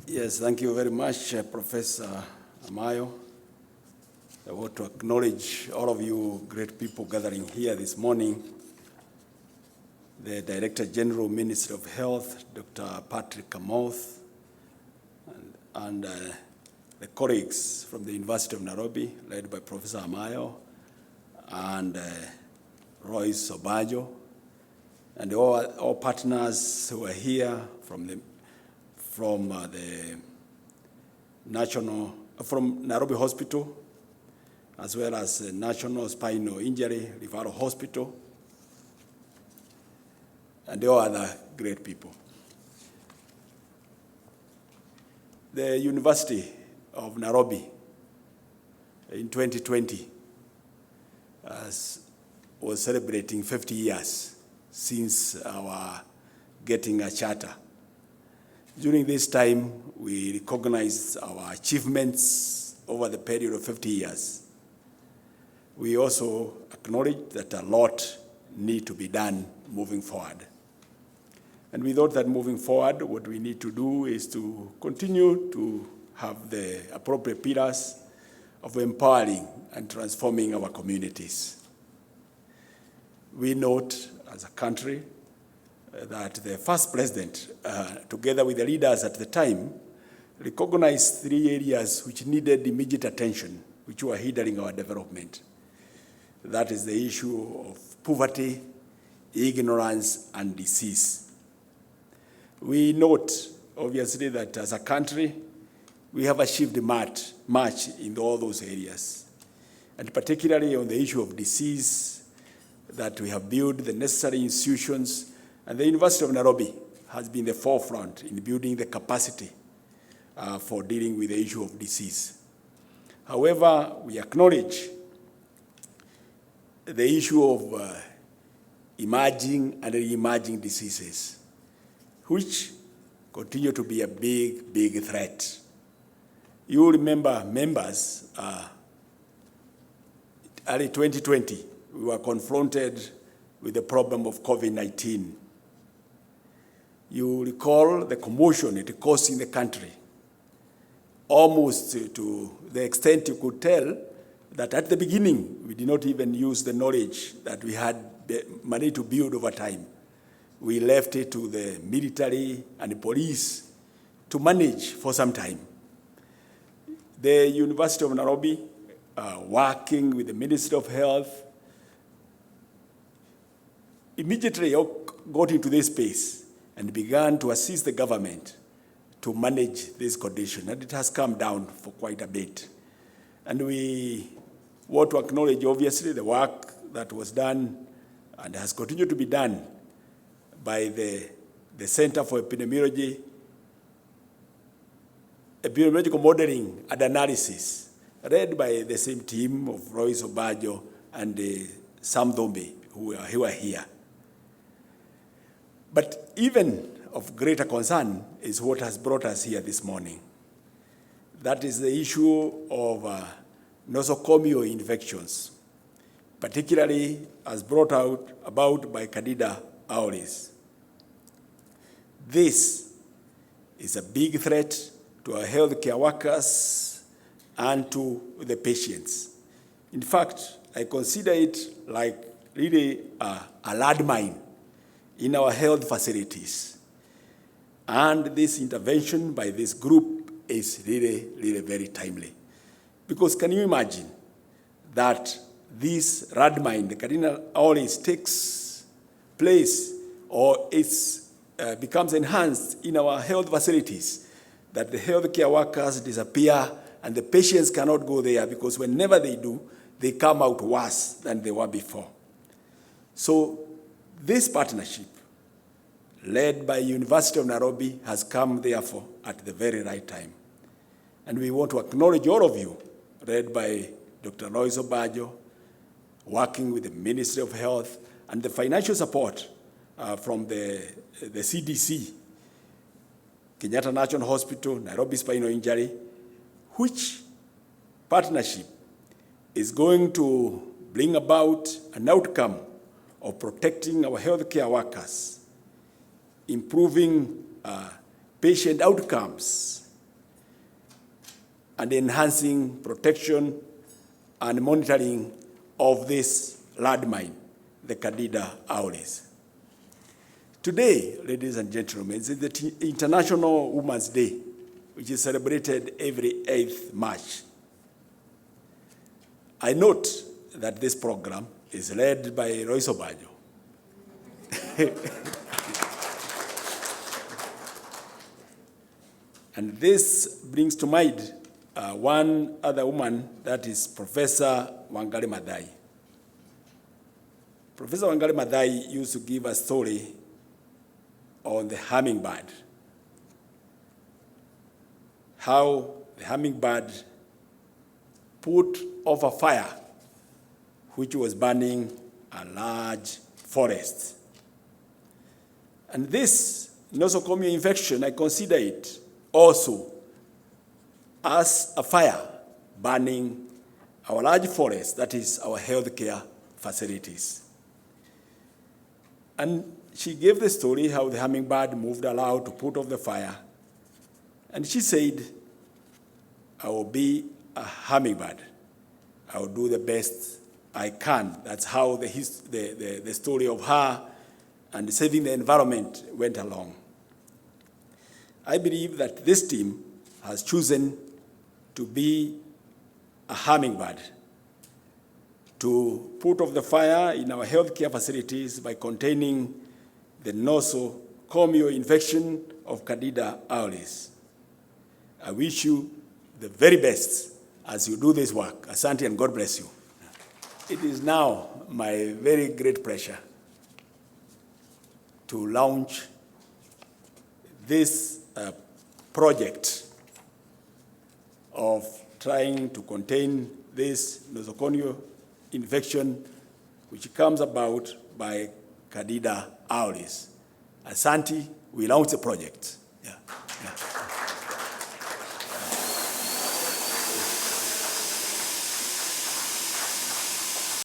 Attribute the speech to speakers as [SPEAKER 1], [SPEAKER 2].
[SPEAKER 1] Yes, thank you very much, Professor Amayo. I want to acknowledge all of you great people gathering here this morning. The Director General, Ministry of Health, Dr. Patrick Kamoth, and the colleagues from the University of Nairobi, led by Professor Amayo, and Royce Obajo, and all partners who are here from Nairobi Hospital, as well as the National Spinal Injury Referral Hospital, and all other great people. The University of Nairobi in 2020 was celebrating 50 years since our getting a charter. During this time, we recognized our achievements over the period of 50 years. We also acknowledge that a lot need to be done moving forward. And we thought that moving forward, what we need to do is to continue to have the appropriate pillars of empowering and transforming our communities. We note as a country that the first president, together with the leaders at the time, recognized 3 areas which needed immediate attention, which were hindering our development. That is the issue of poverty, ignorance, and disease. We note, obviously, that as a country, we have achieved much in all those areas, and particularly on the issue of disease, that we have built the necessary institutions. And the University of Nairobi has been the forefront in building the capacity for dealing with the issue of disease. However, we acknowledge the issue of emerging and re-emerging diseases, which continue to be a big threat. You remember, members, early 2020, we were confronted with the problem of COVID-19. You recall the commotion it caused in the country, almost to the extent you could tell that at the beginning, we did not even use the knowledge that we had managed to build over time. We left it to the military and the police to manage for some time. The University of Nairobi, working with the Ministry of Health, immediately got into this space and began to assist the government to manage this condition. And it has come down for quite a bit. And we want to acknowledge, obviously, the work that was done and has continued to be done by the Center for Epidemiological Modeling and Analysis, led by the same team of Royce Obajo and Sam Dhombe, who are here. But even of greater concern is what has brought us here this morning. That is the issue of nosocomial infections, particularly as brought about by Candida auris. This is a big threat to our healthcare workers and to the patients. In fact, I consider it like really a landmine in our health facilities. And this intervention by this group is really very timely. Because can you imagine that this landmine, the Candida auris, takes place or becomes enhanced in our health facilities, that the healthcare workers disappear and the patients cannot go there because whenever they do, they come out worse than they were before. So this partnership, led by University of Nairobi, has come therefore at the very right time. And we want to acknowledge all of you, led by Dr. Royce Obajo, working with the Ministry of Health, and the financial support from the CDC, Kenyatta National Hospital, Nairobi Spinal Injury, which partnership is going to bring about an outcome of protecting our healthcare workers, improving patient outcomes, and enhancing protection and monitoring of this landmine, the Candida auris. Today, ladies and gentlemen, is the International Women's Day, which is celebrated every 8th March. I note that this program is led by Royce Obanjo. And this brings to mind one other woman, that is Professor Wangari Maathai. Professor Wangari Maathai used to give a story on the hummingbird, how the hummingbird put off a fire which was burning a large forest. And this nosocomial infection, I consider it also as a fire burning our large forest, that is our healthcare facilities. And she gave the story how the hummingbird moved aloud to put off the fire. And she said, I will be a hummingbird. I will do the best I can. That's how the story of her and saving the environment went along. I believe that this team has chosen to be a hummingbird, to put off the fire in our healthcare facilities by containing the nosocomial infection of Candida auris. I wish you the very best as you do this work. Asante, and God bless you. It is now my very great pleasure to launch this project of trying to contain this nosocomial infection, which comes about by Candida auris. Asante, we launched the project. Yeah.